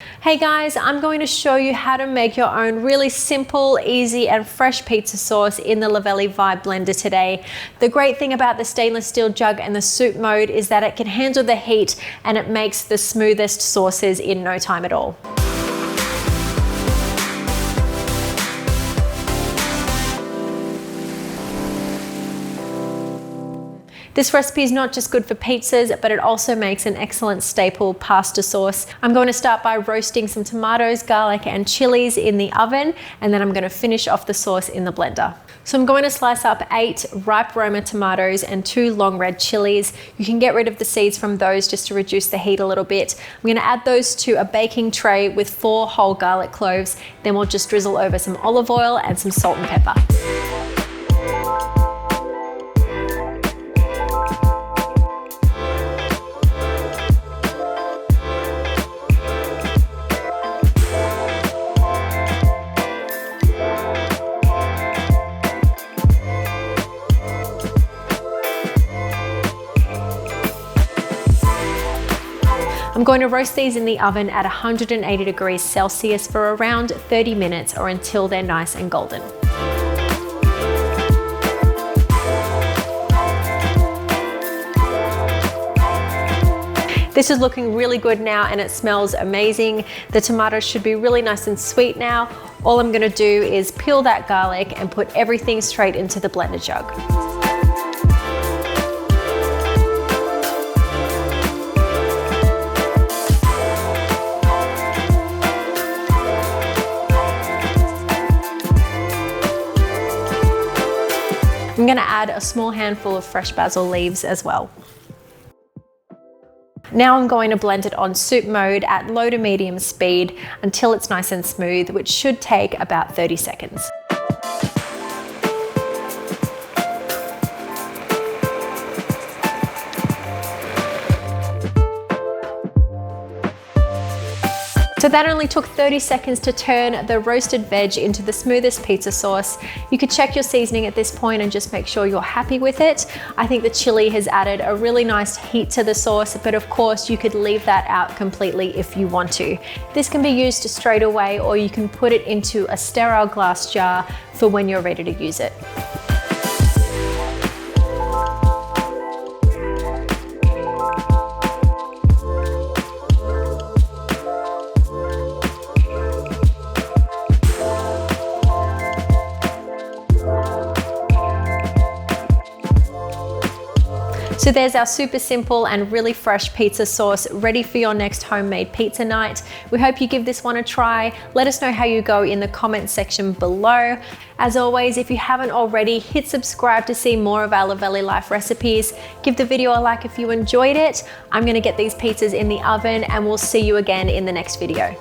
Hey guys, I'm going to show you how to make your own really simple, easy and fresh pizza sauce in the Luvele Vibe blender today. The great thing about the stainless steel jug and the soup mode is that it can handle the heat and it makes the smoothest sauces in no time at all. This recipe is not just good for pizzas, but it also makes an excellent staple pasta sauce. I'm going to start by roasting some tomatoes, garlic, and chilies in the oven, and then I'm going to finish off the sauce in the blender. So I'm going to slice up 8 ripe Roma tomatoes and 2 long red chilies. You can get rid of the seeds from those just to reduce the heat a little bit. I'm going to add those to a baking tray with 4 whole garlic cloves. Then we'll just drizzle over some olive oil and some salt and pepper. I'm going to roast these in the oven at 180 degrees Celsius for around 30 minutes or until they're nice and golden. This is looking really good now and it smells amazing. The tomatoes should be really nice and sweet now. All I'm going to do is peel that garlic and put everything straight into the blender jug. I'm going to add a small handful of fresh basil leaves as well. Now I'm going to blend it on soup mode at low to medium speed until it's nice and smooth, which should take about 30 seconds. So that only took 30 seconds to turn the roasted veg into the smoothest pizza sauce. You could check your seasoning at this point and just make sure you're happy with it. I think the chili has added a really nice heat to the sauce, but of course you could leave that out completely if you want to. This can be used straight away, or you can put it into a sterile glass jar for when you're ready to use it. So there's our super simple and really fresh pizza sauce ready for your next homemade pizza night. We hope you give this one a try. Let us know how you go in the comment section below. As always, if you haven't already, hit subscribe to see more of our Luvele Life recipes. Give the video a like if you enjoyed it. I'm gonna get these pizzas in the oven and we'll see you again in the next video.